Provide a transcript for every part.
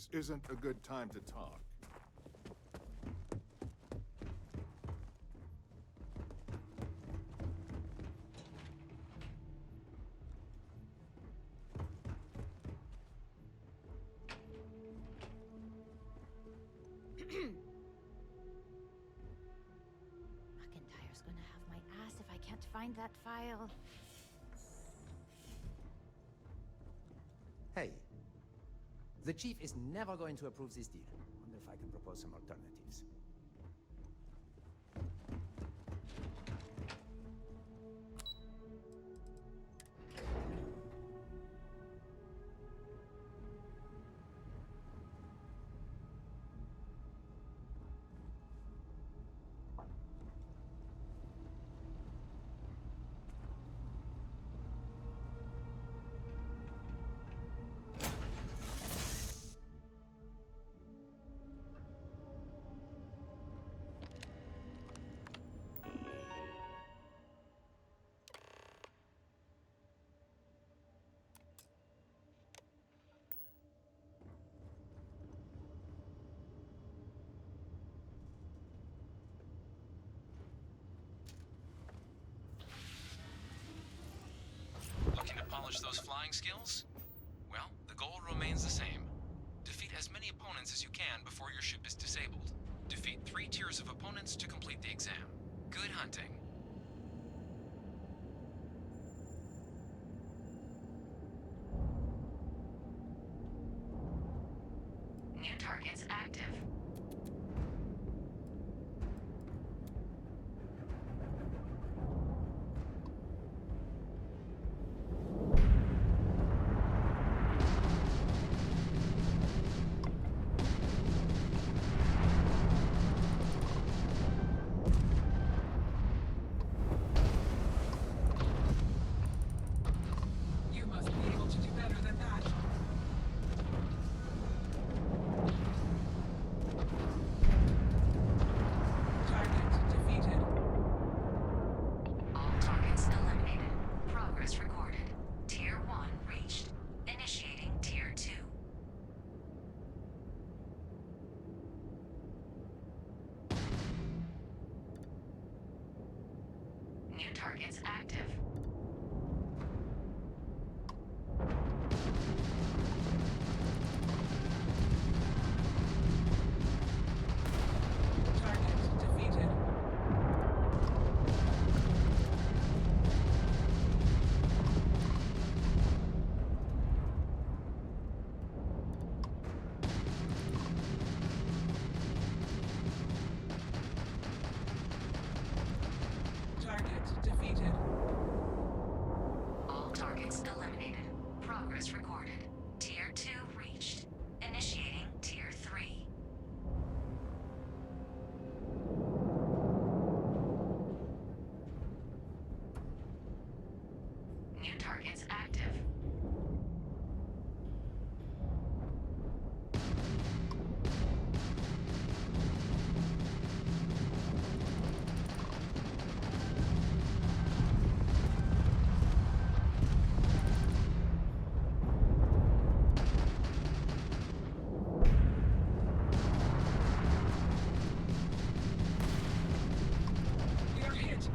This isn't a good time to talk. McIntyre's gonna have my ass if I can't find that file. Hey, the chief is never going to approve this deal. Wonder if I can propose some alternatives. Looking to polish those flying skills? Well, the goal remains the same. Defeat as many opponents as you can before your ship is disabled. Defeat 3 tiers of opponents to complete the exam. Good hunting. New targets active. You must be able to do better than that. Target defeated. All targets eliminated. Progress recorded. Tier 1 reached. Initiating Tier 2. New targets active. Target defeated. Target defeated. All targets eliminated. Progress recorded. Tier 2 reached. Initiating Tier 3. New targets active. We are hit.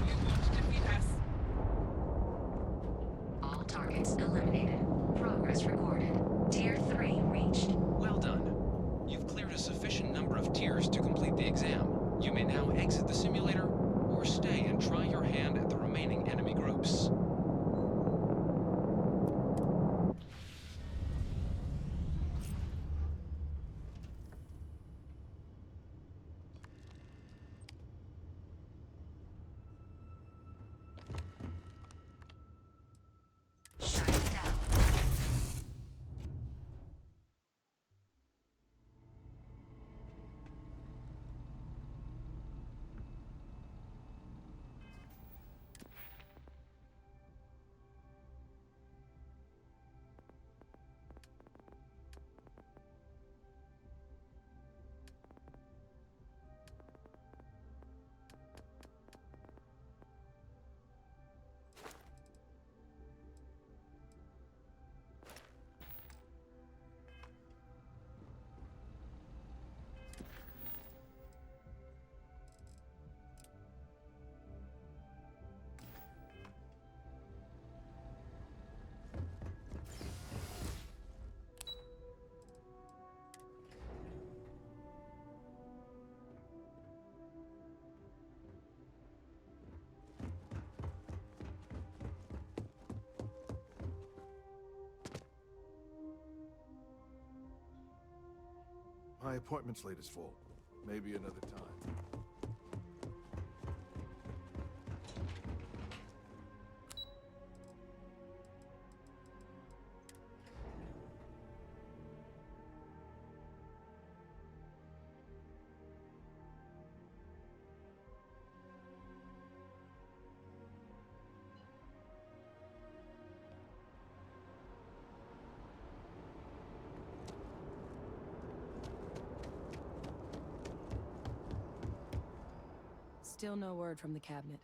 You won't defeat us. All targets eliminated. Progress recorded. Tier 3 reached. Well done. You've cleared a sufficient number of tiers to complete the exam. You may now exit the simulator, or stay and try your hand at the remaining enemy groups. Shut down. My appointment slate is full. Maybe another time. Still no word from the cabinet.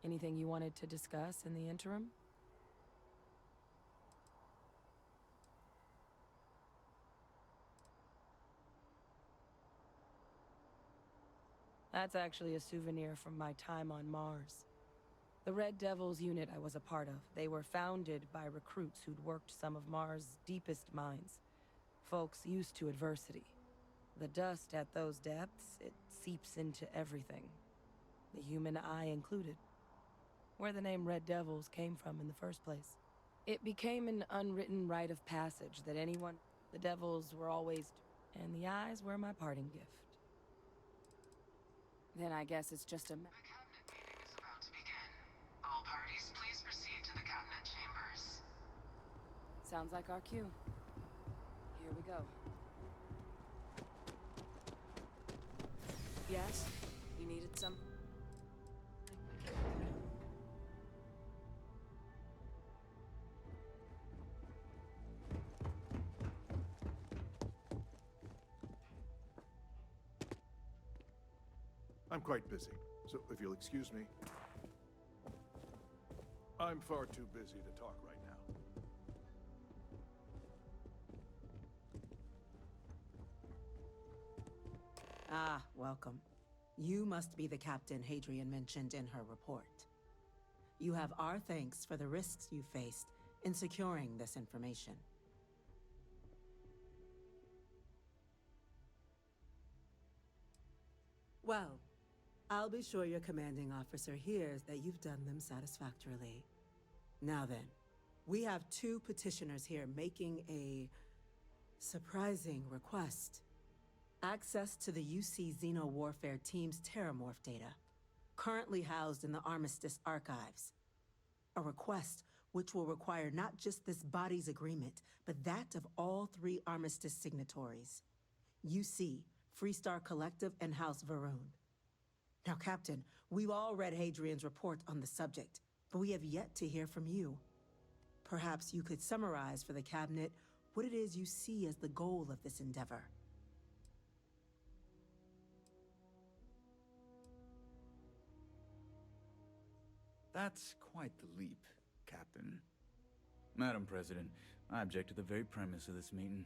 Anything you wanted to discuss in the interim? That's actually a souvenir from my time on Mars. The Red Devils unit I was a part of, they were founded by recruits who'd worked some of Mars' deepest mines. Folks used to adversity. The dust at those depths, it seeps into everything. The human eye included. Where the name Red Devils came from in the first place. It became an unwritten rite of passage that anyone... The Devils were always... And the eyes were my parting gift. Then I guess it's just a... The cabinet meeting is about to begin. All parties, please proceed to the cabinet chambers. Sounds like our cue. Here we go. Yes? You needed some... I'm quite busy, so if you'll excuse me. I'm far too busy to talk right now. Ah, welcome. You must be the captain Hadrian mentioned in her report. You have our thanks for the risks you faced in securing this information. Well, I'll be sure your commanding officer hears that you've done them satisfactorily. Now then, we have two petitioners here making a surprising request. Access to the UC Xeno Warfare Team's Terrormorph data, currently housed in the Armistice archives. A request which will require not just this body's agreement, but that of all three Armistice signatories. UC, Freestar Collective, and House Varun. Now, Captain, we've all read Hadrian's report on the subject, but we have yet to hear from you. Perhaps you could summarize for the Cabinet what it is you see as the goal of this endeavor. That's quite the leap, Captain. Madam President, I object to the very premise of this meeting.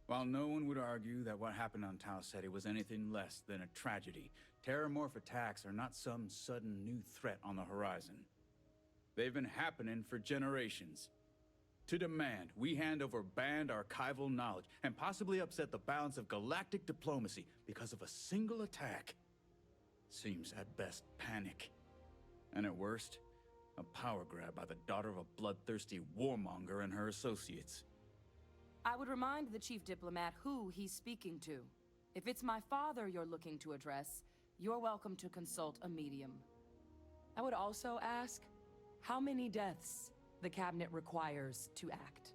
While no one would argue that what happened on Tau Ceti was anything less than a tragedy, Terrormorph attacks are not some sudden new threat on the horizon. They've been happening for generations. To demand we hand over banned archival knowledge and possibly upset the balance of galactic diplomacy because of a single attack seems at best panic. And at worst, a power grab by the daughter of a bloodthirsty warmonger and her associates. I would remind the chief diplomat who he's speaking to. If it's my father you're looking to address, you're welcome to consult a medium. I would also ask how many deaths the cabinet requires to act.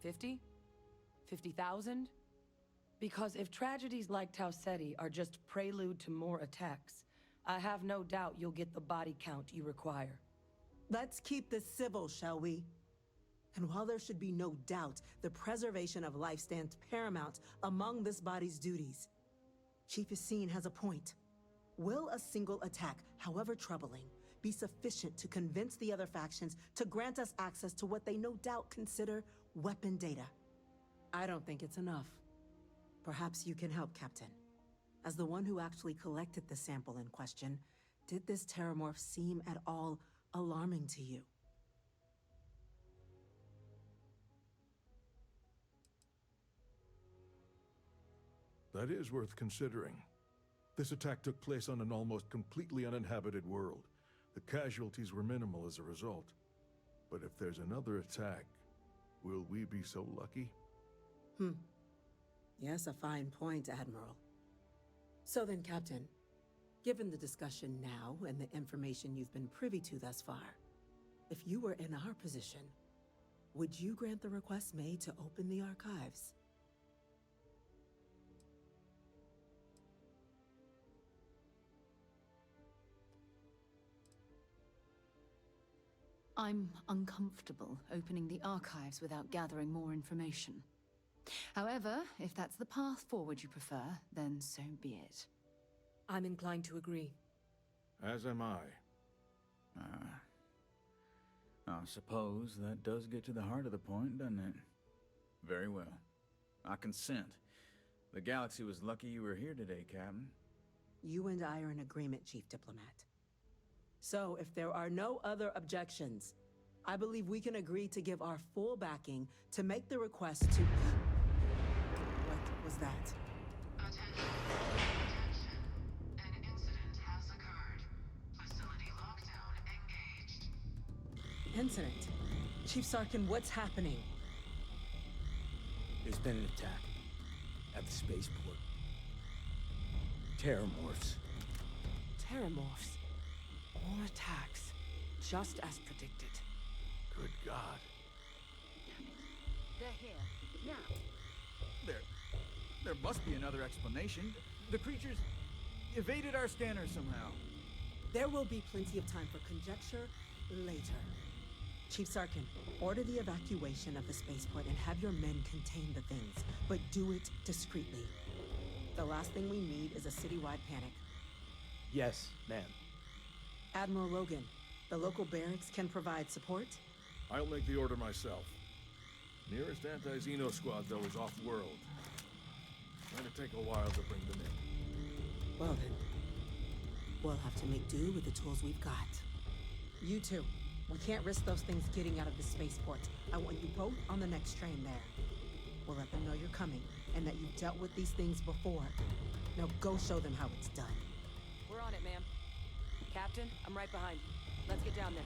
50? 50,000? Because if tragedies like Tau Ceti are just prelude to more attacks, I have no doubt you'll get the body count you require. Let's keep this civil, shall we? And while there should be no doubt the preservation of life stands paramount among this body's duties, Chief Yassine has a point. Will a single attack, however troubling, be sufficient to convince the other factions to grant us access to what they no doubt consider weapon data? I don't think it's enough. Perhaps you can help, Captain. As the one who actually collected the sample in question, did this Terrormorph seem at all alarming to you? That is worth considering. This attack took place on an almost completely uninhabited world. The casualties were minimal as a result. But if there's another attack, will we be so lucky? Yes, a fine point, Admiral. So then, Captain, given the discussion now and the information you've been privy to thus far, if you were in our position, would you grant the request made to open the archives? I'm uncomfortable opening the archives without gathering more information. However, if that's the path forward you prefer, then so be it. I'm inclined to agree. As am I. I suppose that does get to the heart of the point, doesn't it? Very well. I consent. The galaxy was lucky you were here today, Captain. You and I are in agreement, Chief Diplomat. So, if there are no other objections, I believe we can agree to give our full backing to make the request to... What was that? Attention. Attention. An incident has occurred. Facility lockdown engaged. Incident? Chief Sarkin, what's happening? There's been an attack at the spaceport. Terrormorphs. Terrormorphs. More attacks. Just as predicted. Good God. They're here. Now. There must be another explanation. The creatures evaded our scanner somehow. There will be plenty of time for conjecture later. Chief Sarkin, order the evacuation of the spaceport and have your men contain the things, but do it discreetly. The last thing we need is a citywide panic. Yes, ma'am. Admiral Logan, the local barracks can provide support? I'll make the order myself. Nearest anti-Xeno squad, though, is off-world. Going to take a while to bring them in. Well then, we'll have to make do with the tools we've got. You two, we can't risk those things getting out of the spaceport. I want you both on the next train there. We'll let them know you're coming, and that you've dealt with these things before. Now go show them how it's done. We're on it, ma'am. Captain, I'm right behind you. Let's get down there.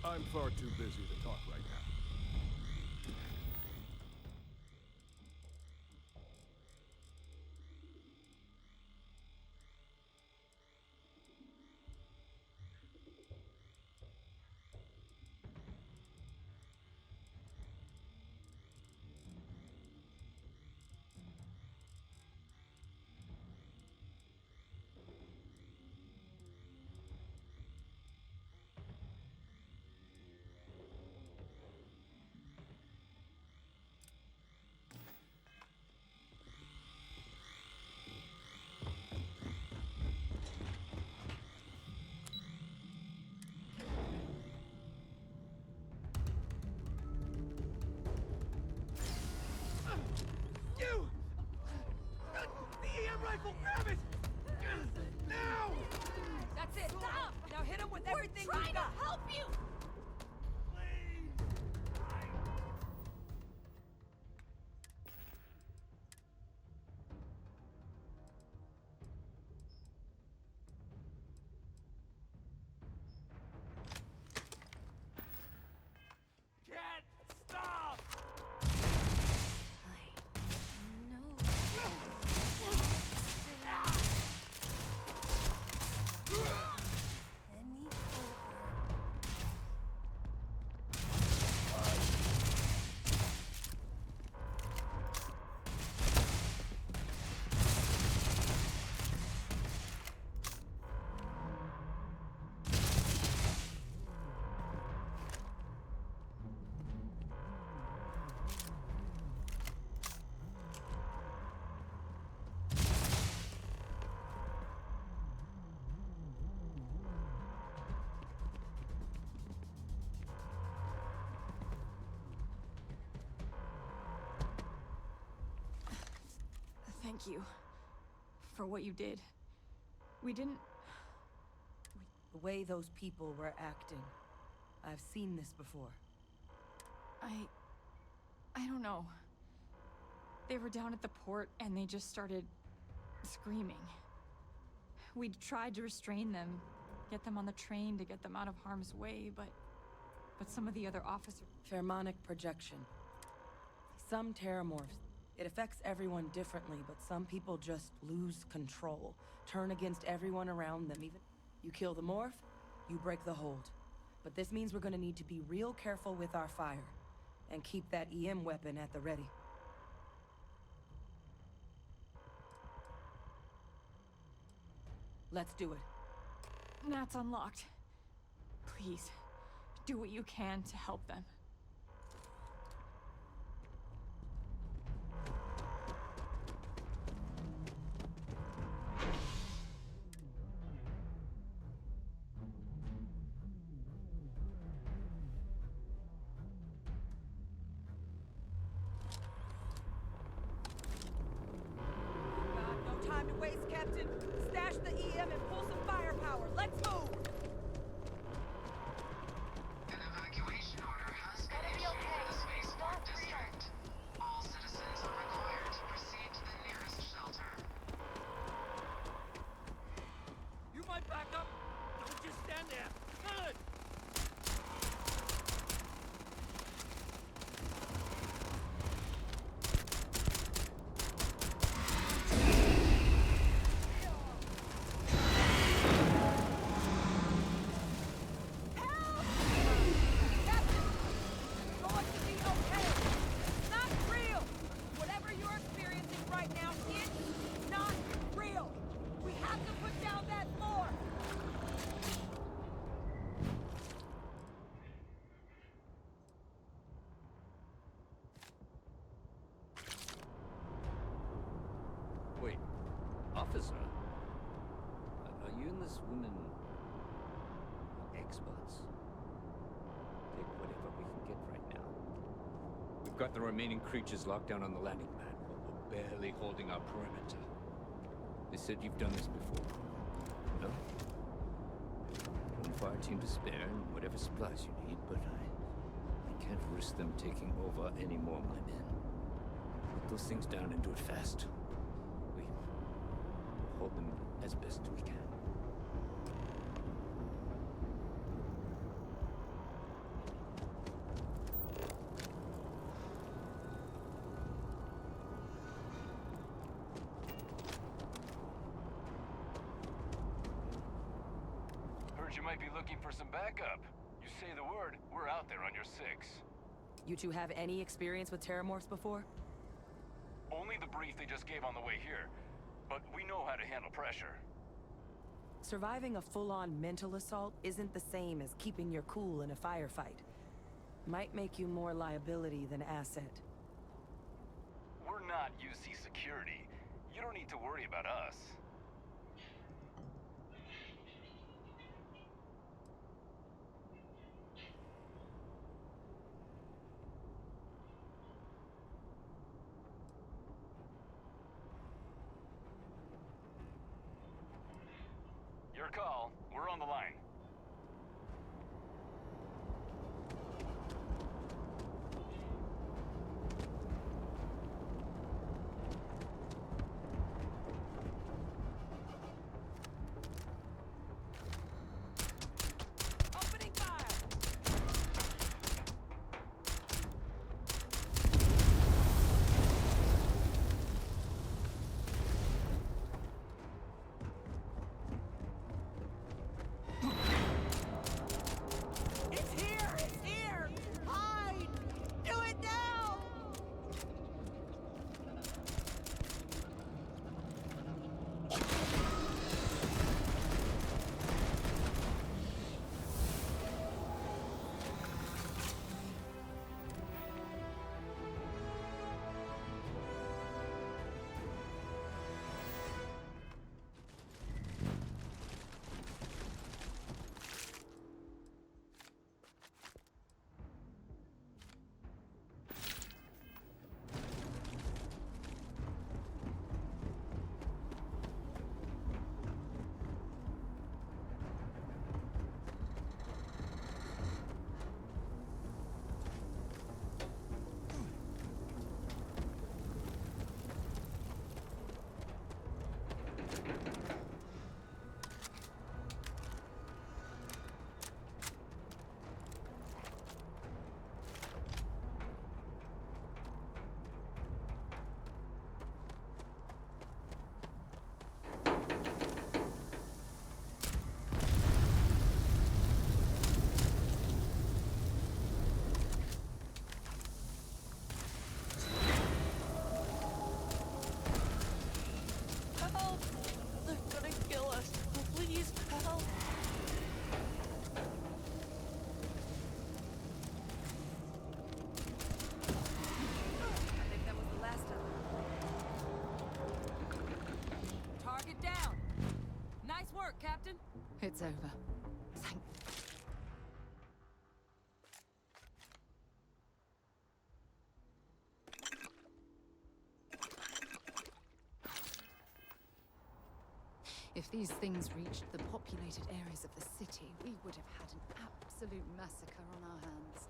I'm far too busy to talk right now. Grab it! Now! That's it! Stop! Now hit him with everything We're trying to help you! Can't stop! Thank you for what you did. We The way those people were acting. I've seen this before. I don't know. They were down at the port and they just started screaming. We tried to restrain them, get them on the train to get them out of harm's way, but some of the other officers... Pheromonic projection. Some terrormorphs, it affects everyone differently, but some people just lose control, turn against everyone around them. Even you kill the morph, you break the hold. But this means we're gonna need to be real careful with our fire, and keep that EM weapon at the ready. Let's do it. That's unlocked. Please, do what you can to help them. No time to waste, Captain. Stash the EM and pull some firepower. Let's move! An evacuation order has been issued for the spaceport district. All citizens are required to proceed to the nearest shelter. You might back up. Don't just stand there. Good. Wait, officer? Are you and this woman experts? Take whatever we can get right now. We've got the remaining creatures locked down on the landing pad, but we're barely holding our perimeter. They said you've done this before. No? One fire team to spare and whatever supplies you need, but I can't risk them taking over any more of my men. Put those things down and do it fast. Hold them as best we can. Heard you might be looking for some backup. You say the word, we're out there on your 6. You two have any experience with terrormorphs before? Only the brief they just gave on the way here. But we know how to handle pressure. Surviving a full-on mental assault isn't the same as keeping your cool in a firefight. Might make you more liability than asset. We're not UC security. You don't need to worry about us. Your call. We're on the line. Opening fire! It's over. Thank... If these things reached the populated areas of the city, we would have had an absolute massacre on our hands.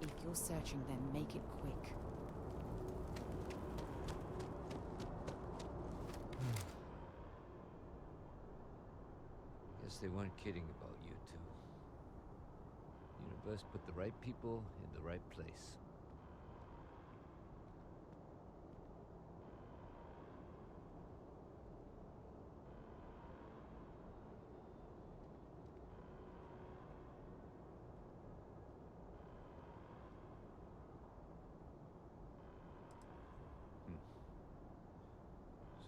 If you're searching them, make it quick. Guess they weren't kidding about you two. Universe put the right people in the right place.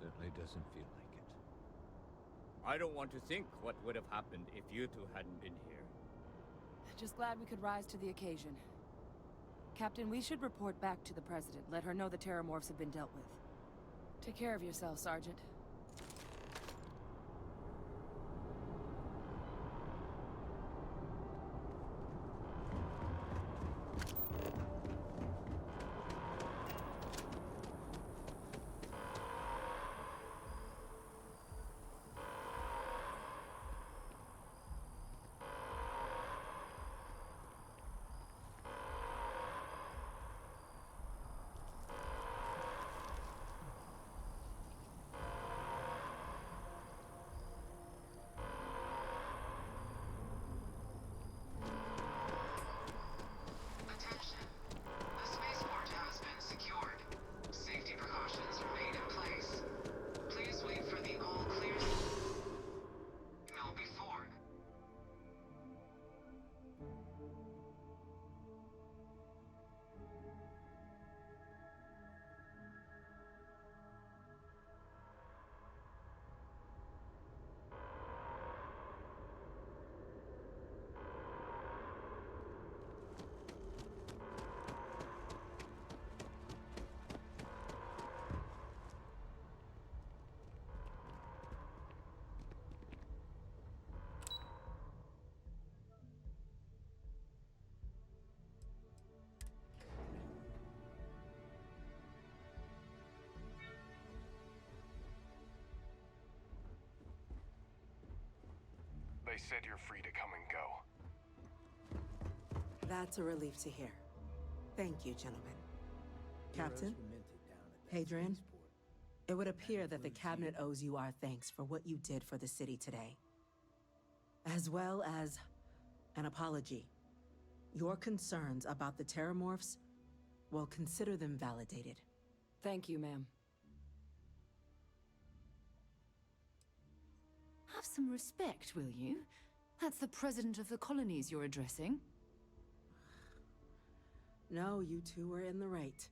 Certainly doesn't feel like it. I don't want to think what would have happened if you two hadn't been here. Just glad we could rise to the occasion. Captain, we should report back to the President. Let her know the Terrormorphs have been dealt with. Take care of yourself, Sergeant. Attention. The spaceport has been secured. Safety precautions remain in place. Please wait for the all clear signal before. They said you're free to come and go. That's a relief to hear. Thank you, gentlemen. Captain? Hadrian? It would appear that the Cabinet owes you our thanks for what you did for the city today. As well as an apology. Your concerns about the Terrormorphs, well, consider them validated. Thank you, ma'am. Have some respect, will you? That's the President of the Colonies you're addressing. No, you two were in the right.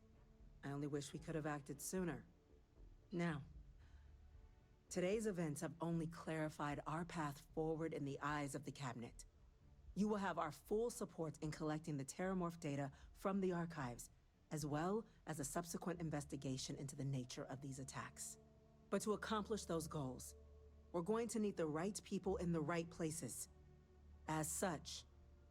I only wish we could have acted sooner. Now, today's events have only clarified our path forward in the eyes of the Cabinet. You will have our full support in collecting the Terrormorph data from the archives, as well as a subsequent investigation into the nature of these attacks. But to accomplish those goals, we're going to need the right people in the right places. As such,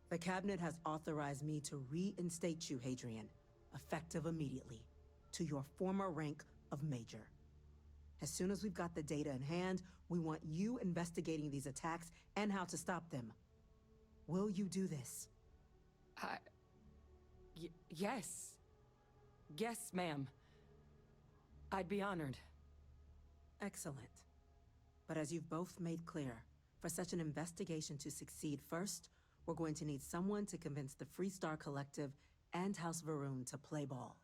the Cabinet has authorized me to reinstate you, Hadrian, effective immediately, to your former rank of Major. As soon as we've got the data in hand, we want you investigating these attacks and how to stop them. Will you do this? Yes. Yes, ma'am. I'd be honored. Excellent. But as you've both made clear, for such an investigation to succeed first, we're going to need someone to convince the Freestar Collective and House Varun to play ball.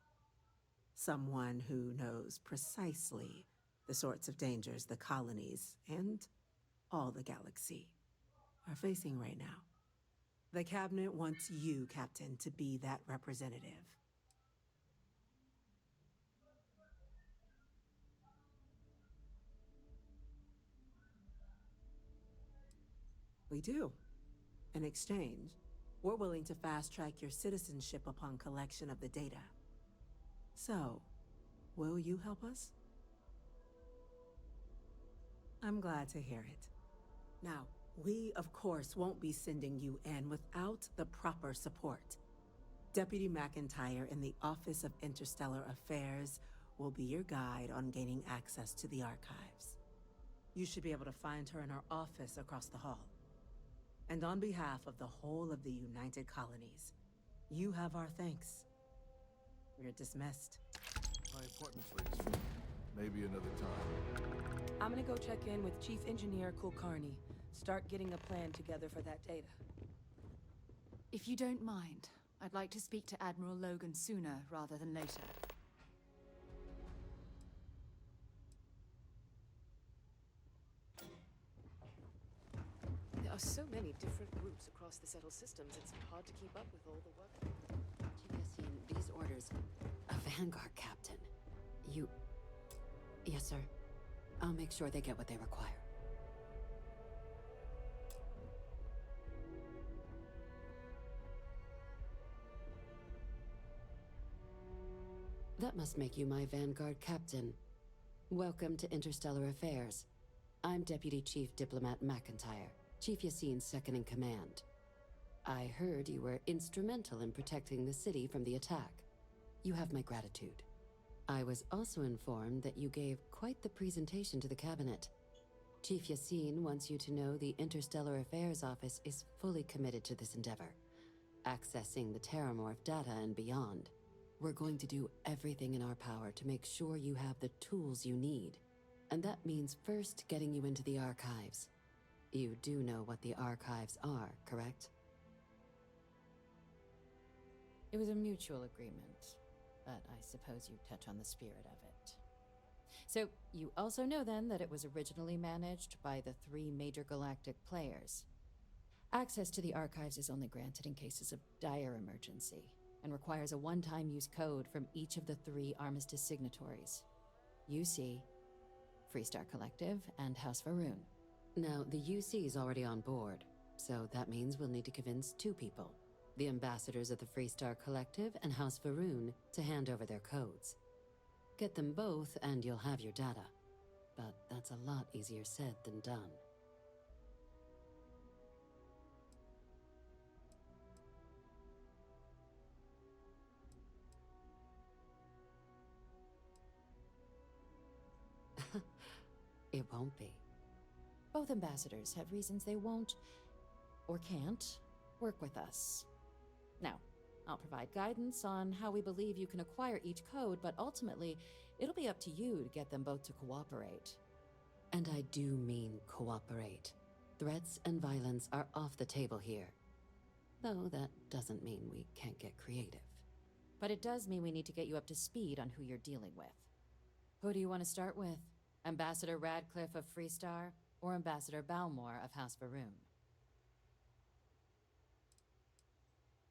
Someone who knows precisely the sorts of dangers the colonies and all the galaxy are facing right now. The Cabinet wants you, Captain, to be that representative. We do. In exchange, we're willing to fast-track your citizenship upon collection of the data. So, will you help us? I'm glad to hear it. Now, we, of course, won't be sending you in without the proper support. Deputy McIntyre in the Office of Interstellar Affairs will be your guide on gaining access to the archives. You should be able to find her in her office across the hall. And on behalf of the whole of the United Colonies, you have our thanks. You're dismissed. My appointment's late. Maybe another time. I'm gonna go check in with Chief Engineer Kulkarni. Start getting a plan together for that data. If you don't mind, I'd like to speak to Admiral Logan sooner rather than later. There are so many different groups across the settled systems, it's hard to keep up with all the work. Chief Yassine, these orders... A Vanguard captain. You... Yes, sir. I'll make sure they get what they require. That must make you my Vanguard captain. Welcome to Interstellar Affairs. I'm Deputy Chief Diplomat McIntyre, Chief Yassine's second-in-command. I heard you were instrumental in protecting the city from the attack. You have my gratitude. I was also informed that you gave quite the presentation to the cabinet. Chief Yassine wants you to know the Interstellar Affairs Office is fully committed to this endeavor, accessing the Terrormorph data and beyond. We're going to do everything in our power to make sure you have the tools you need. And that means first getting you into the archives. You do know what the archives are, correct? It was a mutual agreement, but I suppose you touch on the spirit of it. So, you also know then that it was originally managed by the 3 major galactic players. Access to the archives is only granted in cases of dire emergency, and requires a one-time use code from each of the 3 Armistice signatories. UC, Freestar Collective, and House Varoon. Now, the UC is already on board, so that means we'll need to convince 2 people. The ambassadors of the Freestar Collective and House Varoon to hand over their codes. Get them both and you'll have your data. But that's a lot easier said than done. It won't be. Both ambassadors have reasons they won't, or can't, work with us. Now, I'll provide guidance on how we believe you can acquire each code, but ultimately, it'll be up to you to get them both to cooperate. And I do mean cooperate. Threats and violence are off the table here. Though that doesn't mean we can't get creative. But it does mean we need to get you up to speed on who you're dealing with. Who do you want to start with? Ambassador Radcliffe of Freestar, or Ambassador Balmore of House Varoon?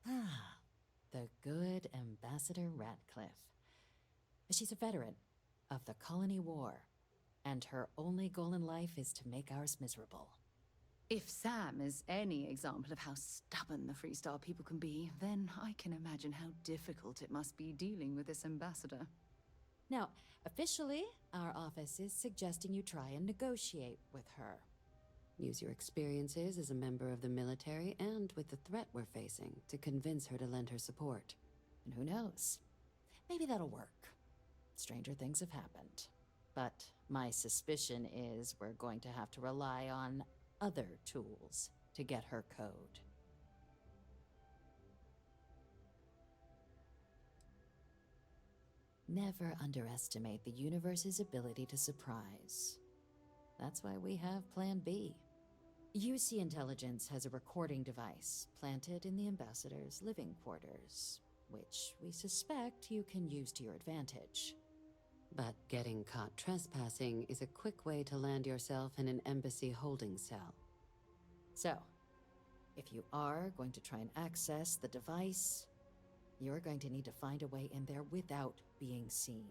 Ah, the good Ambassador Radcliffe. She's a veteran of the Colony War, and her only goal in life is to make ours miserable. If Sam is any example of how stubborn the Freestar people can be, then I can imagine how difficult it must be dealing with this ambassador. Now, officially, our office is suggesting you try and negotiate with her. Use your experiences as a member of the military and with the threat we're facing to convince her to lend her support. And who knows? Maybe that'll work. Stranger things have happened. But my suspicion is we're going to have to rely on other tools to get her code. Never underestimate the universe's ability to surprise. That's why we have Plan B. UC Intelligence has a recording device planted in the ambassador's living quarters, which we suspect you can use to your advantage. But getting caught trespassing is a quick way to land yourself in an embassy holding cell. So, if you are going to try and access the device, you're going to need to find a way in there without being seen.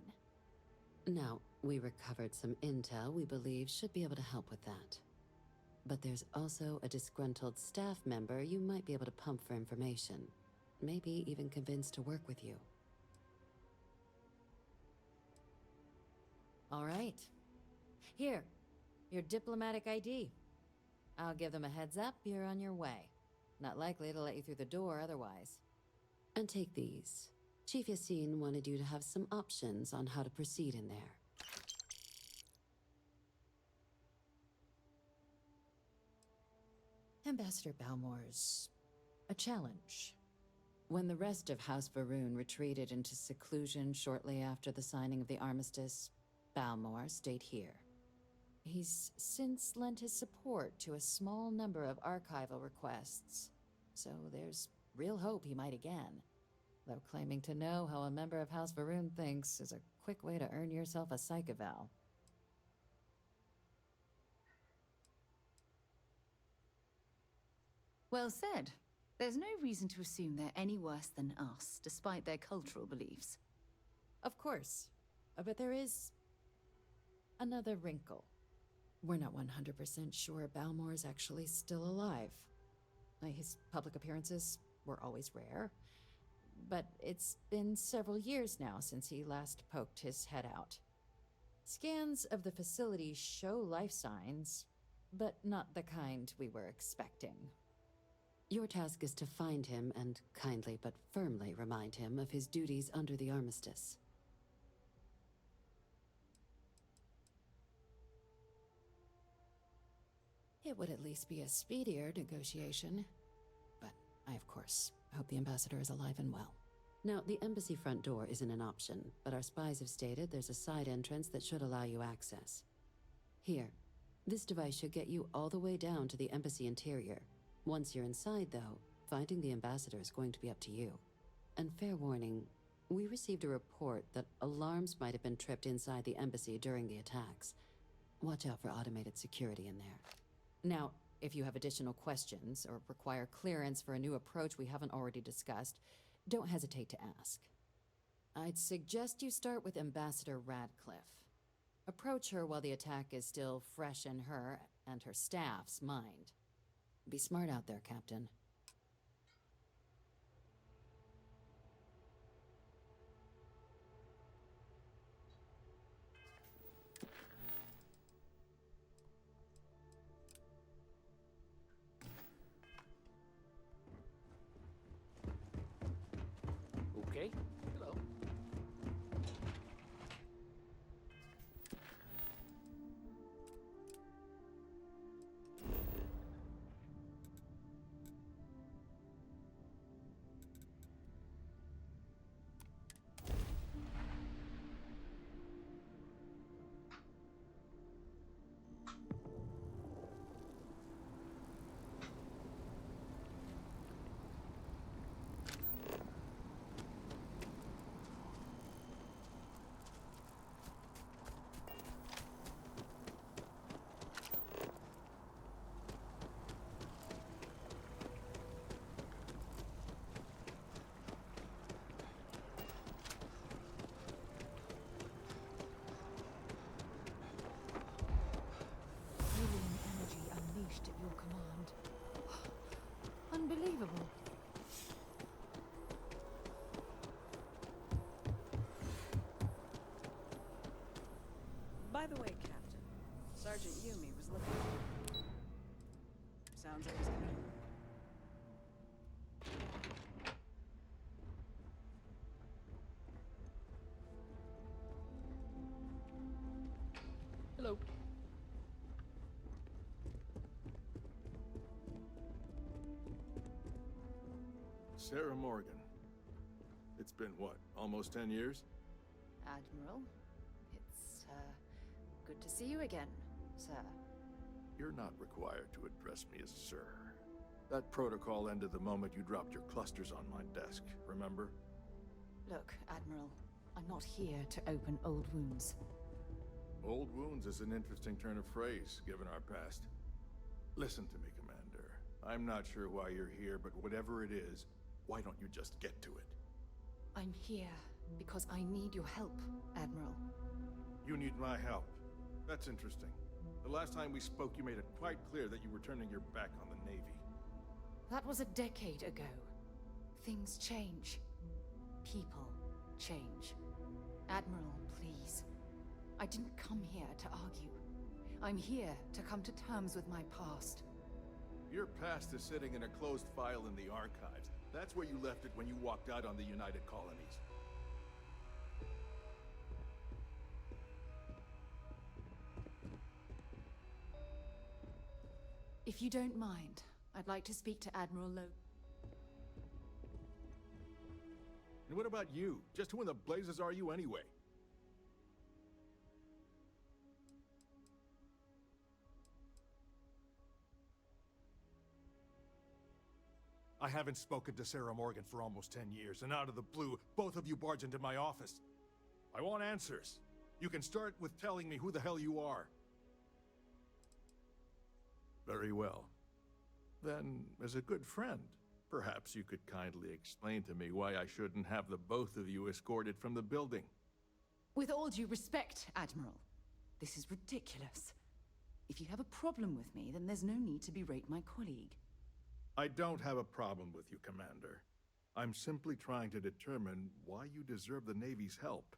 Now, we recovered some intel we believe should be able to help with that. But there's also a disgruntled staff member you might be able to pump for information. Maybe even convince to work with you. All right. Here, your diplomatic ID. I'll give them a heads up you're on your way. Not likely to let you through the door otherwise. And take these. Chief Yassine wanted you to have some options on how to proceed in there. Ambassador Balmore's a challenge. When the rest of House Varun retreated into seclusion shortly after the signing of the armistice, Balmore stayed here. He's since lent his support to a small number of archival requests, so there's real hope he might again. Though claiming to know how a member of House Varun thinks is a quick way to earn yourself a psych eval. Well said. There's no reason to assume they're any worse than us, despite their cultural beliefs. Of course. But there is another wrinkle. We're not 100% sure Balmore's actually still alive. His public appearances were always rare, but it's been several years now since he last poked his head out. Scans of the facility show life signs, but not the kind we were expecting. Your task is to find him and kindly but firmly remind him of his duties under the armistice. It would at least be a speedier negotiation. But I, of course, hope the ambassador is alive and well. Now, the embassy front door isn't an option, but our spies have stated there's a side entrance that should allow you access. Here, this device should get you all the way down to the embassy interior. Once you're inside, though, finding the ambassador is going to be up to you. And fair warning, we received a report that alarms might have been tripped inside the embassy during the attacks. Watch out for automated security in there. Now, if you have additional questions or require clearance for a new approach we haven't already discussed, don't hesitate to ask. I'd suggest you start with Ambassador Radcliffe. Approach her while the attack is still fresh in her and her staff's mind. Be smart out there, Captain. Okay. Hello. At your command. Unbelievable. By the way, Captain, Sergeant Yumi was looking. Sounds like he's gonna. Hello. Sarah Morgan. It's been what, almost 10 years? Admiral, it's, good to see you again, sir. You're not required to address me as sir. That protocol ended the moment you dropped your clusters on my desk, remember? Look, Admiral, I'm not here to open old wounds. Old wounds is an interesting turn of phrase, given our past. Listen to me, Commander. I'm not sure why you're here, but whatever it is, why don't you just get to it? I'm here because I need your help, Admiral. You need my help. That's interesting. The The last time we spoke, you made it quite clear that you were turning your back on the Navy. That was a decade ago. Things change. People change. Admiral, please. I didn't come here to argue. I'm here to come to terms with my past. Your past is sitting in a closed file in the archives. That's where you left it when you walked out on the United Colonies. If you don't mind, I'd like to speak to Admiral Lo... And what about you? Just who in the blazes are you anyway? I haven't spoken to Sarah Morgan for almost 10 years, and out of the blue, both of you barge into my office. I want answers. You can start with telling me who the hell you are. Very well. Then, as a good friend, perhaps you could kindly explain to me why I shouldn't have the both of you escorted from the building. With all due respect, Admiral, this is ridiculous. If you have a problem with me, then there's no need to berate my colleague. I don't have a problem with you, Commander. I'm simply trying to determine why you deserve the Navy's help.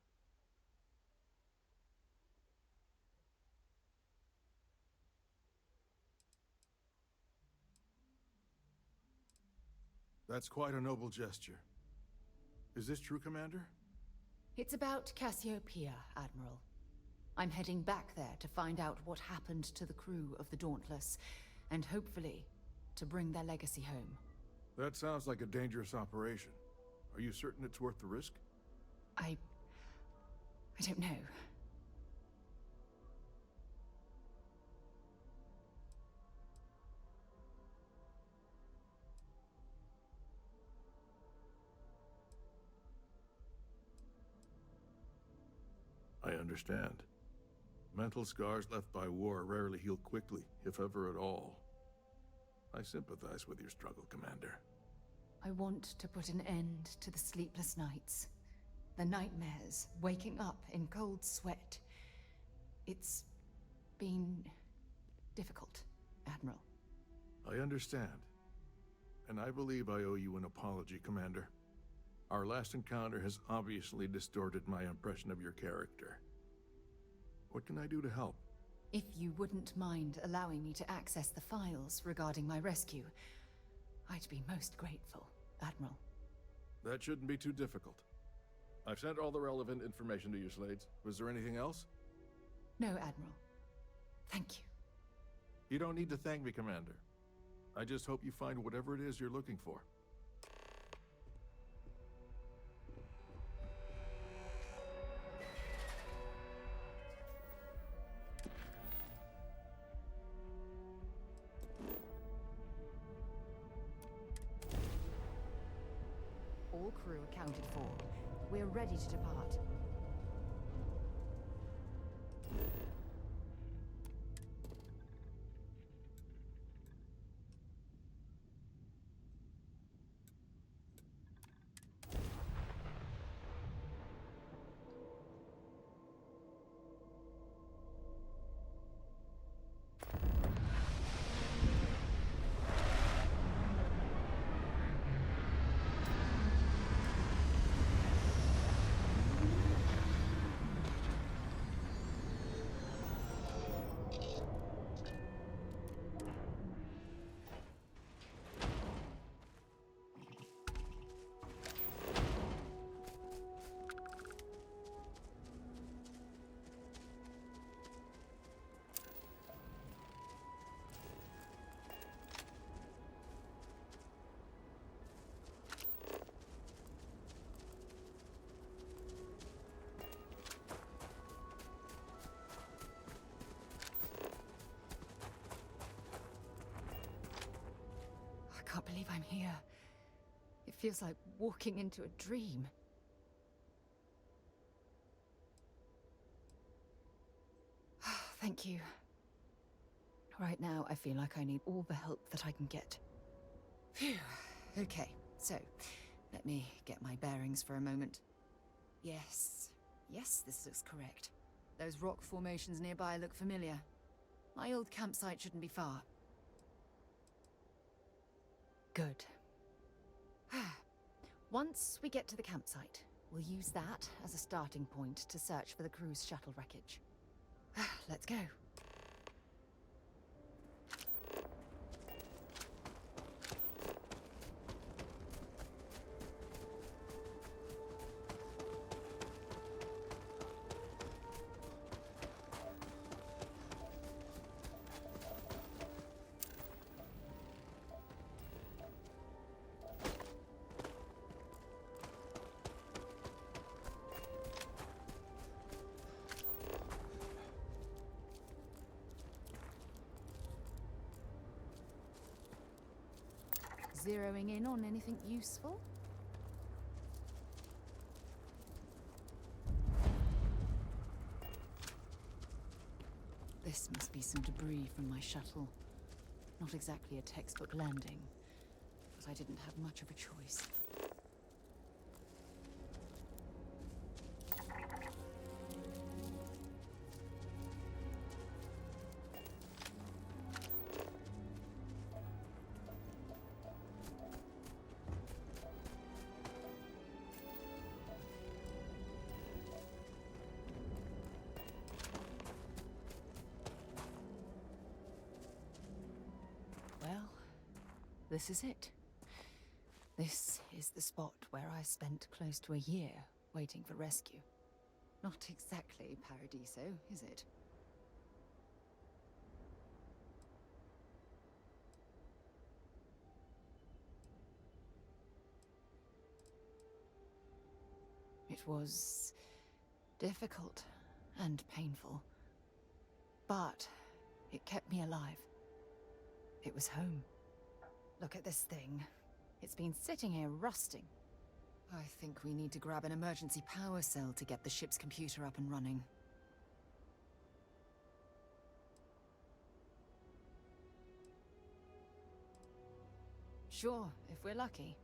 That's quite a noble gesture. Is this true, Commander? It's about Cassiopeia, Admiral. I'm heading back there to find out what happened to the crew of the Dauntless, and hopefully, to bring their legacy home. That sounds like a dangerous operation. Are you certain it's worth the risk? I don't know. I understand. Mental scars left by war rarely heal quickly, if ever at all. I sympathize with your struggle, Commander. I want to put an end to the sleepless nights. The nightmares, waking up in cold sweat. It's been difficult, Admiral. I understand. And I believe I owe you an apology, Commander. Our last encounter has obviously distorted my impression of your character. What can I do to help? If you wouldn't mind allowing me to access the files regarding my rescue, I'd be most grateful, Admiral. That shouldn't be too difficult. I've sent all the relevant information to you, Slades. Was there anything else? No, Admiral. Thank you. You don't need to thank me, Commander. I just hope you find whatever it is you're looking for. All crew accounted for. We're ready to depart. I can't believe I'm here. It feels like walking into a dream. Thank you. Right now, I feel like I need all the help that I can get. Phew. Okay, so, let me get my bearings for a moment. Yes, this looks correct. Those rock formations nearby look familiar. My old campsite shouldn't be far. Good. Once we get to the campsite, we'll use that as a starting point to search for the cruise shuttle wreckage. Let's go. Zeroing in on anything useful? This must be some debris from my shuttle. Not exactly a textbook landing, but I didn't have much of a choice. This is it. This is the spot where I spent close to a year waiting for rescue. Not exactly Paradiso, is it? It was difficult and painful, but it kept me alive. It was home. Look at this thing. It's been sitting here rusting. I think we need to grab an emergency power cell to get the ship's computer up and running. Sure, if we're lucky.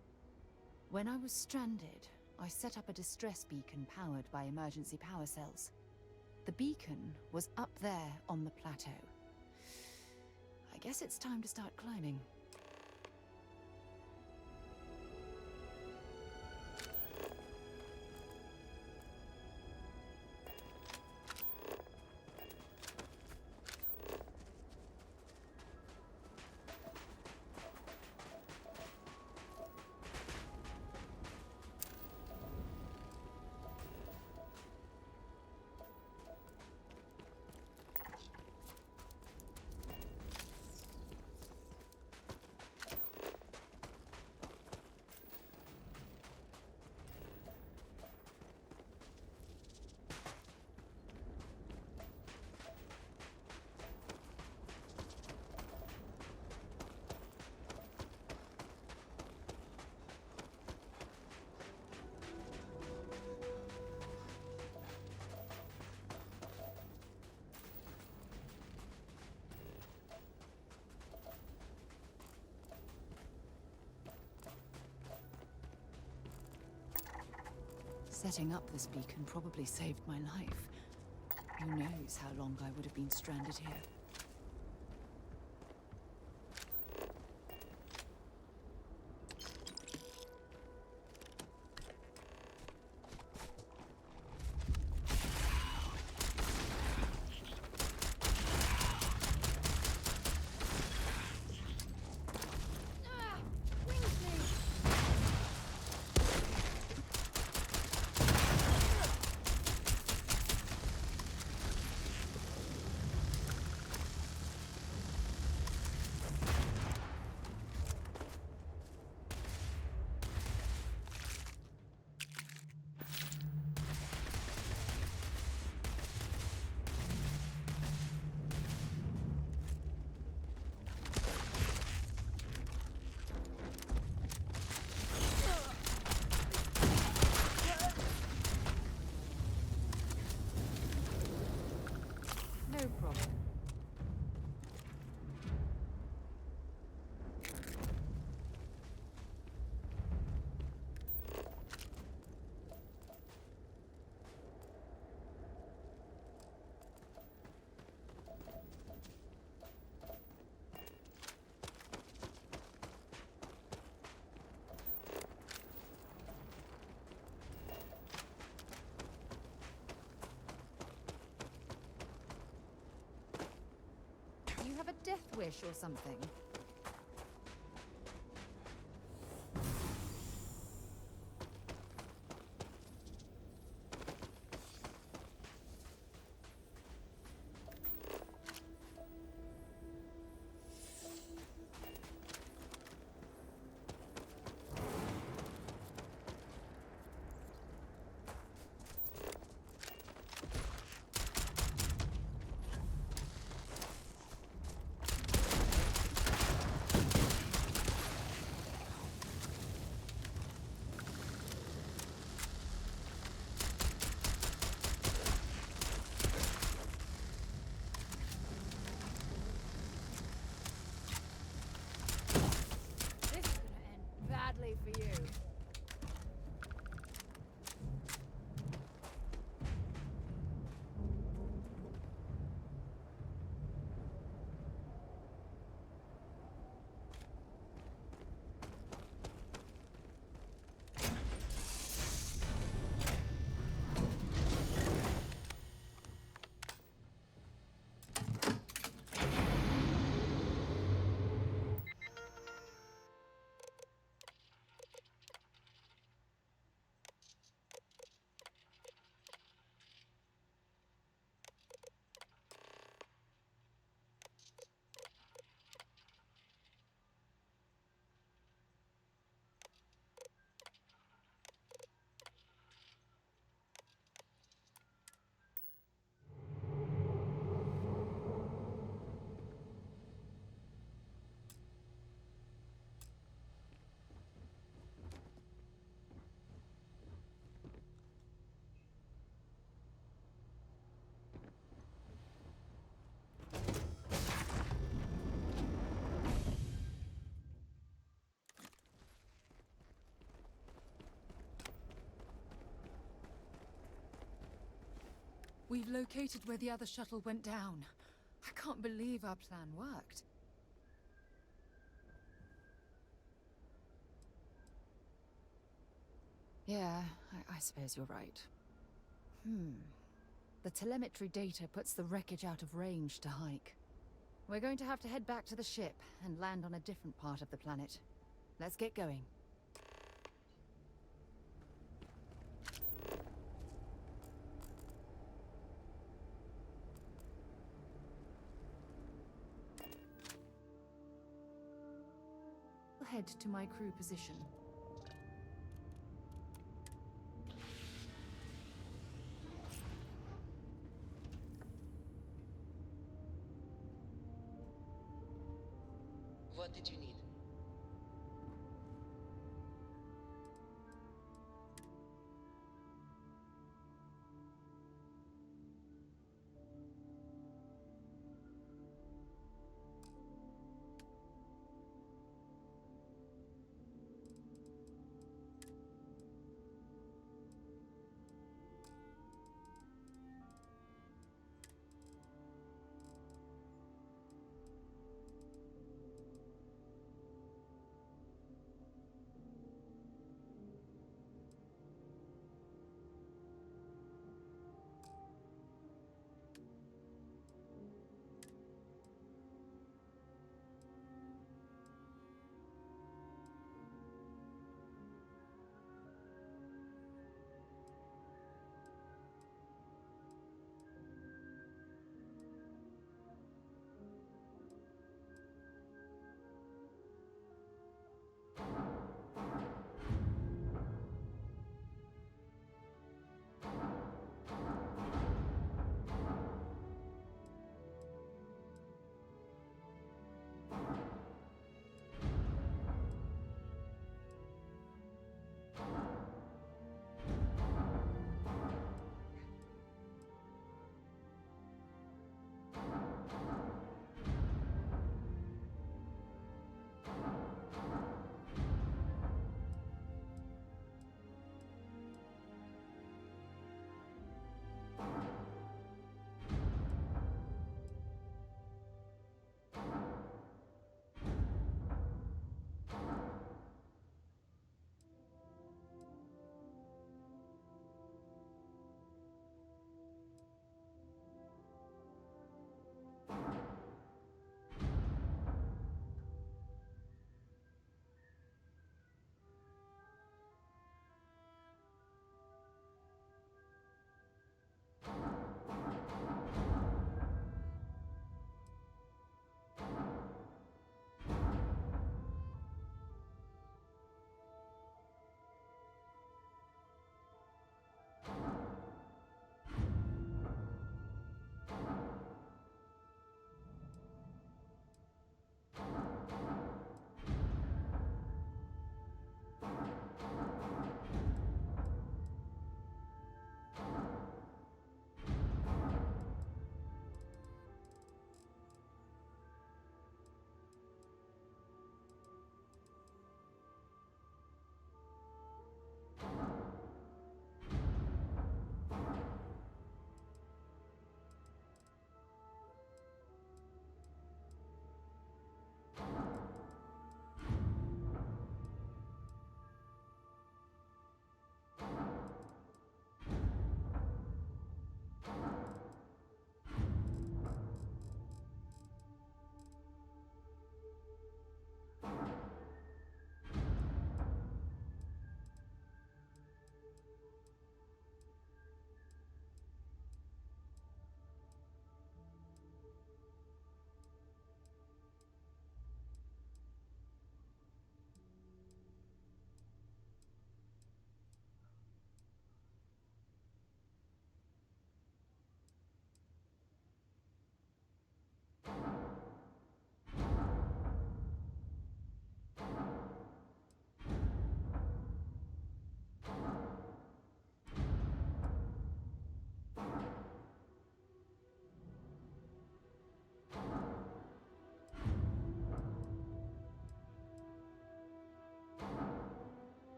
When I was stranded, I set up a distress beacon powered by emergency power cells. The beacon was up there on the plateau. I guess it's time to start climbing. Setting up this beacon probably saved my life. Who knows how long I would have been stranded here. wish or something. Badly for you. We've located where the other shuttle went down. I can't believe our plan worked. Yeah, I suppose you're right. The telemetry data puts the wreckage out of range to hike. We're going to have to head back to the ship and land on a different part of the planet. Let's get going. Head to my crew position. What did you need?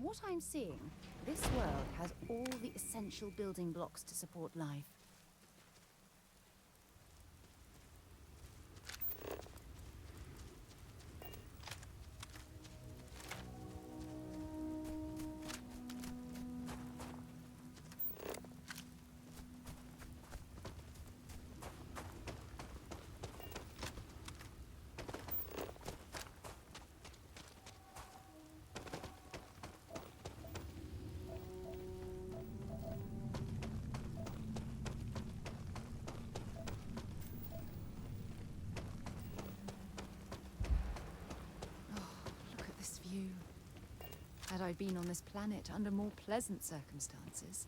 what I'm seeing, this world has all the essential building blocks to support life. Had I been on this planet under more pleasant circumstances,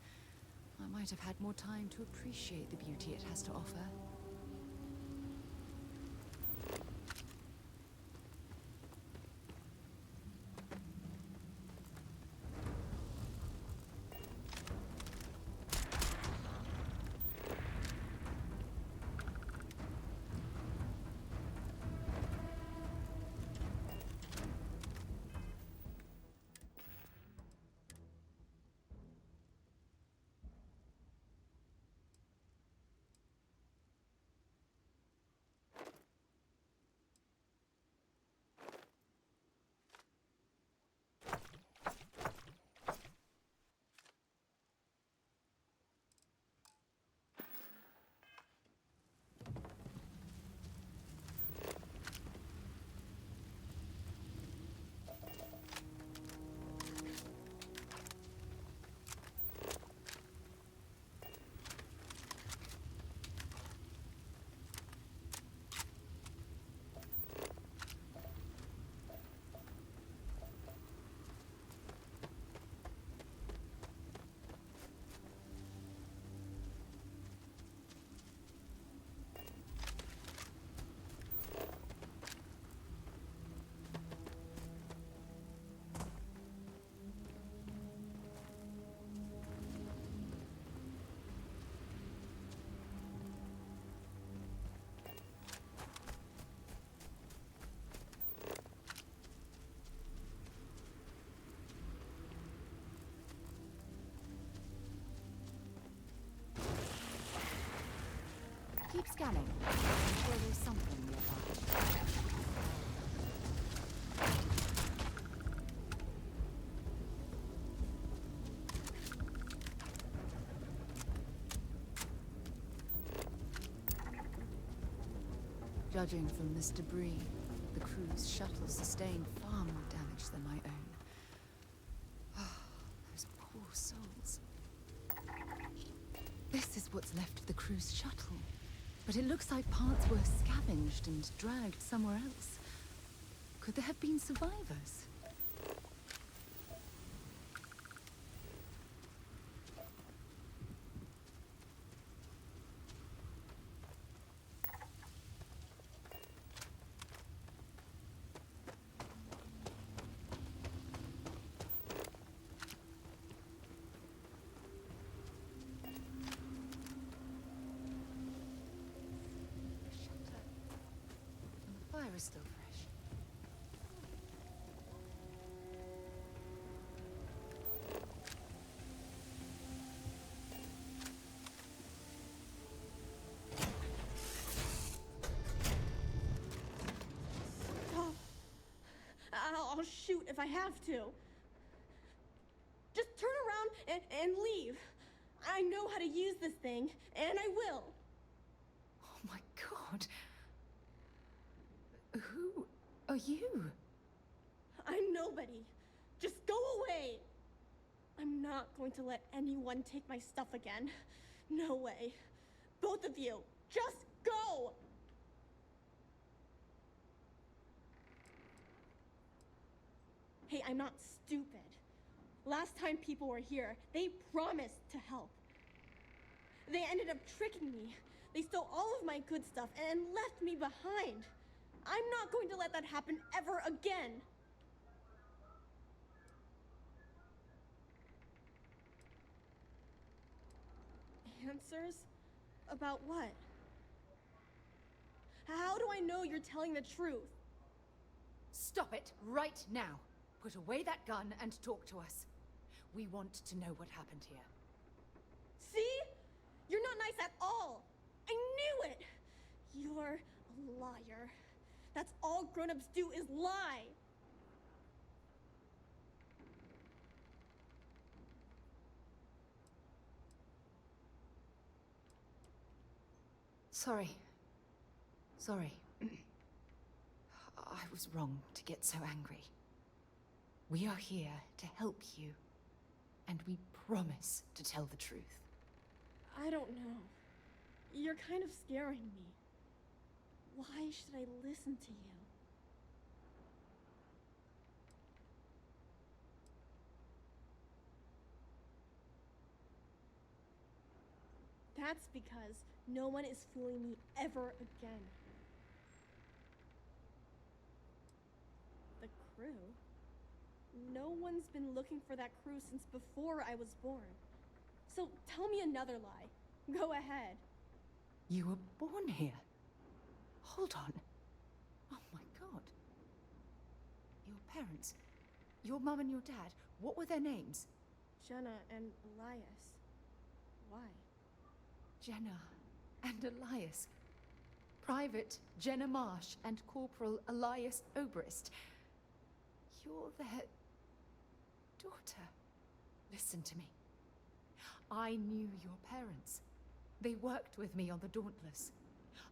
I might have had more time to appreciate the beauty it has to offer. Keep scanning. I'm sure there's something nearby. Judging from this debris, the crew's shuttle sustained far more damage than my own. Oh, those poor souls. This is what's left of the crew's shuttle. But it looks like parts were scavenged and dragged somewhere else. Could there have been survivors? The fire is still fresh. Oh, I'll shoot if I have to. Just turn around and leave. I know how to use this thing, and I will. Oh my god. Who are you? I'm nobody. Just go away. I'm not going to let anyone take my stuff again. No way. Both of you, just go! Hey, I'm not stupid. Last time people were here, they promised to help. They ended up tricking me. They stole all of my good stuff and left me behind. I'm not going to let that happen ever again. Answers? About what? How do I know you're telling the truth? Stop it right now. Put away that gun and talk to us. We want to know what happened here. See? You're not nice at all. I knew it. You're a liar. That's all grown-ups do is lie. Sorry. Sorry. I was wrong to get so angry. We are here to help you, and we promise to tell the truth. I don't know. You're kind of scaring me. Why should I listen to you? That's because no one is fooling me ever again. The crew? No one's been looking for that crew since before I was born. So tell me another lie. Go ahead. You were born here? Hold on. Oh my god. Your parents, your mum and your dad, what were their names? Jenna and Elias. Why? Jenna and Elias. Private Jenna Marsh and Corporal Elias Obrist. You're their daughter. Listen to me. I knew your parents. They worked with me on the Dauntless.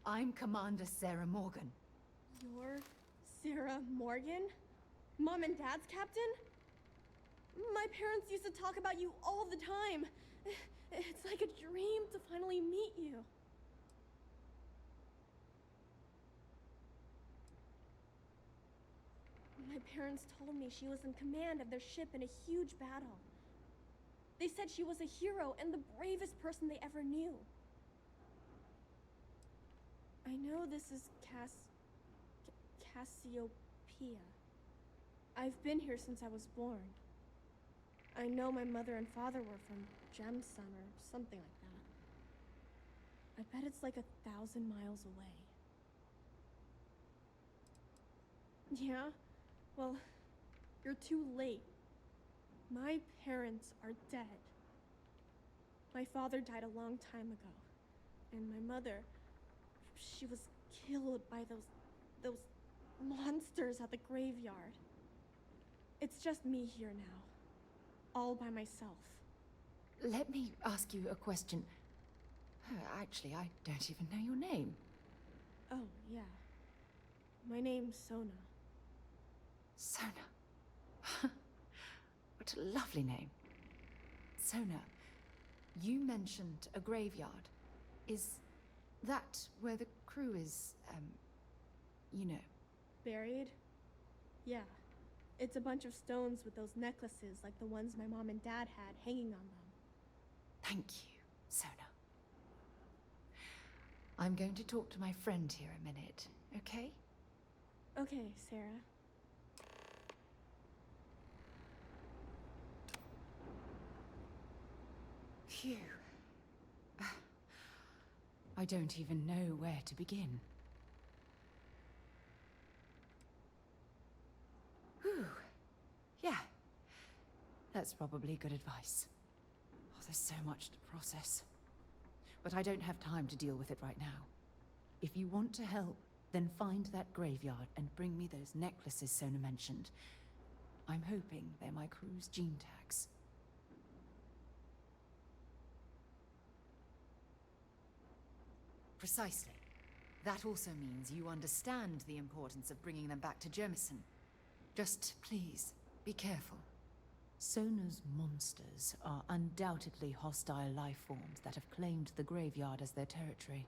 I'm Commander Sarah Morgan. You're Sarah Morgan? Mom and Dad's captain? My parents used to talk about you all the time. It's like a dream to finally meet you. My parents told me she was in command of their ship in a huge battle. They said she was a hero and the bravest person they ever knew. I know this is Cassiopeia. I've been here since I was born. I know my mother and father were from Gemsun or something like that. I bet it's like 1,000 miles away. Yeah? Well, you're too late. My parents are dead. My father died a long time ago. And my mother, she was killed by those monsters at the graveyard. It's just me here now. All by myself. Let me ask you a question. Actually, I don't even know your name. Oh, yeah. My name's Sona. Sona. What a lovely name. Sona, you mentioned a graveyard. Is that where the crew is, you know? Buried? Yeah. It's a bunch of stones with those necklaces like the ones my mom and dad had hanging on them. Thank you, Sona. I'm going to talk to my friend here a minute, okay? Okay, Sarah. Phew. I don't even know where to begin. Whew. Yeah. That's probably good advice. Oh, there's so much to process. But I don't have time to deal with it right now. If you want to help, then find that graveyard and bring me those necklaces Sona mentioned. I'm hoping they're my crew's gene tags. Precisely. That also means you understand the importance of bringing them back to Jemison. Just please, be careful. Sona's monsters are undoubtedly hostile life forms that have claimed the graveyard as their territory.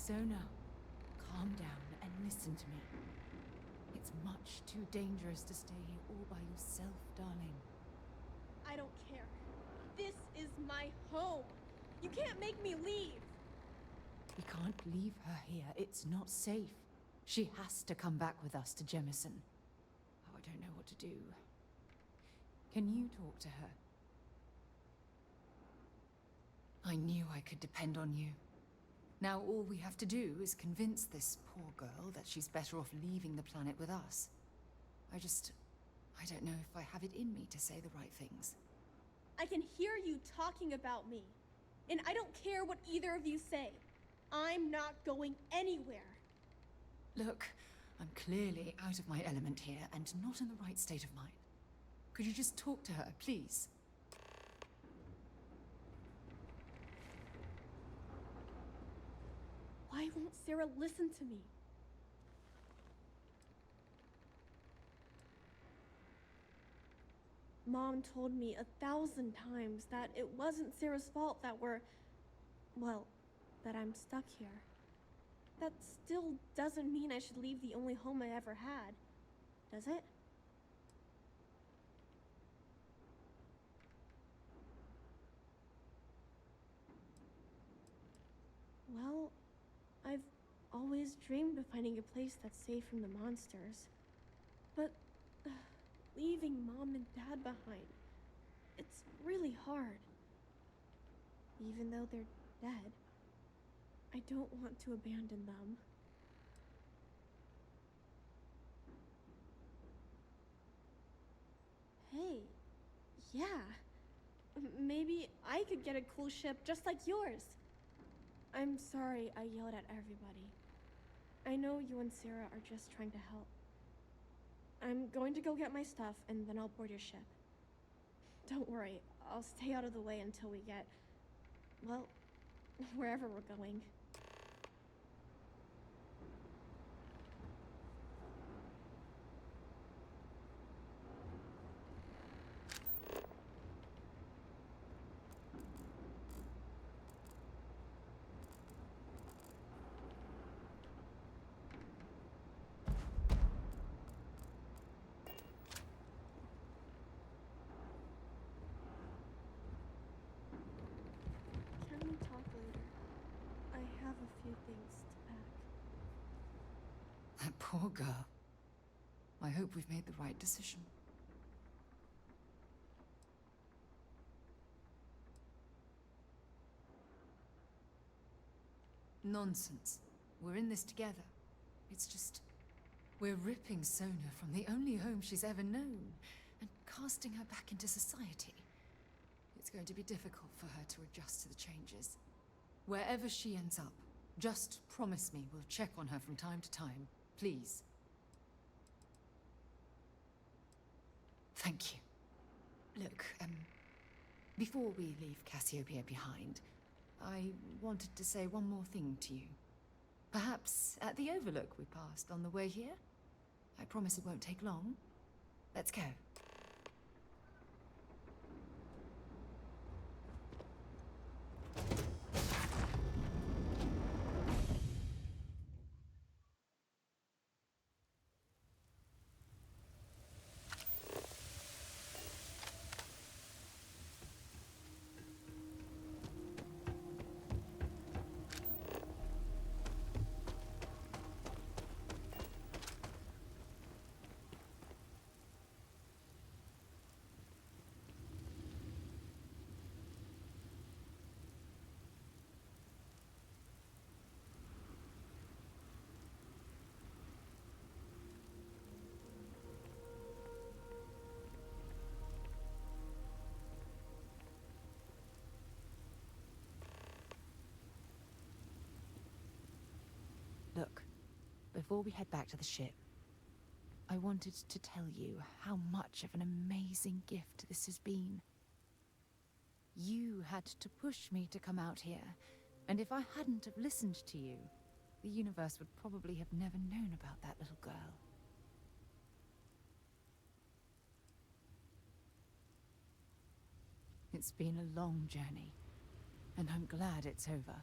Sona, calm down and listen to me. It's much too dangerous to stay here all by yourself, darling. I don't care. This is my home. You can't make me leave. We can't leave her here. It's not safe. She has to come back with us to Jemison. Oh, I don't know what to do. Can you talk to her? I knew I could depend on you. Now all we have to do is convince this poor girl that she's better off leaving the planet with us. I don't know if I have it in me to say the right things. I can hear you talking about me. And I don't care what either of you say. I'm not going anywhere. Look, I'm clearly out of my element here and not in the right state of mind. Could you just talk to her, please? Why won't Sarah listen to me? Mom told me 1,000 times that it wasn't Sarah's fault that that I'm stuck here. That still doesn't mean I should leave the only home I ever had, does it? Well, I've always dreamed of finding a place that's safe from the monsters. But leaving Mom and Dad behind, it's really hard. Even though they're dead, I don't want to abandon them. Hey, yeah. Maybe I could get a cool ship just like yours. I'm sorry I yelled at everybody. I know you and Sarah are just trying to help. I'm going to go get my stuff and then I'll board your ship. Don't worry, I'll stay out of the way until we get, well, wherever we're going. Can we talk later? I have a few things to pack. That poor girl. I hope we've made the right decision. Nonsense. We're in this together. It's just... we're ripping Sona from the only home she's ever known and casting her back into society. It's going to be difficult for her to adjust to the changes. Wherever she ends up, just promise me we'll check on her from time to time. Please. Thank you. Look, before we leave Cassiopeia behind, I wanted to say one more thing to you. Perhaps at the overlook we passed on the way here? I promise it won't take long. Let's go. Look, before we head back to the ship, I wanted to tell you how much of an amazing gift this has been. You had to push me to come out here, and if I hadn't have listened to you, the universe would probably have never known about that little girl. It's been a long journey, and I'm glad it's over.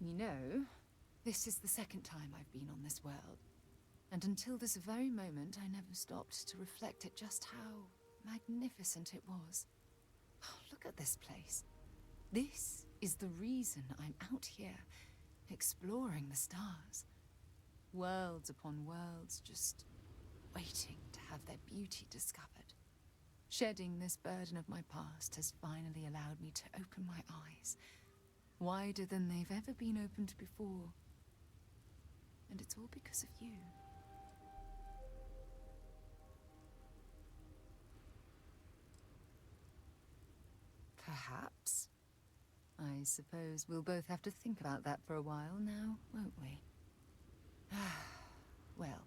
You know, This is the second time I've been on this world. And until this very moment, I never stopped to reflect at just how magnificent it was. Oh, look at this place. This is the reason I'm out here, exploring the stars. Worlds upon worlds, just waiting to have their beauty discovered. Shedding this burden of my past has finally allowed me to open my eyes, wider than they've ever been opened before. And it's all because of you. Perhaps. I suppose we'll both have to think about that for a while now, won't we? Well,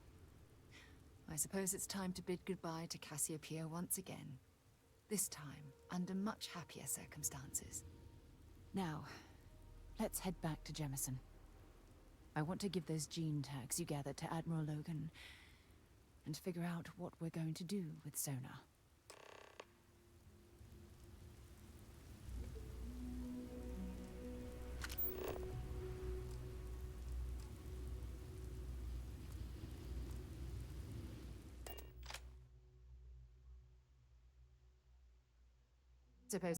I suppose it's time to bid goodbye to Cassiopeia once again. This time, under much happier circumstances. Now, let's head back to Jemison. I want to give those gene tags you gathered to Admiral Logan, and figure out what we're going to do with Sona. Suppose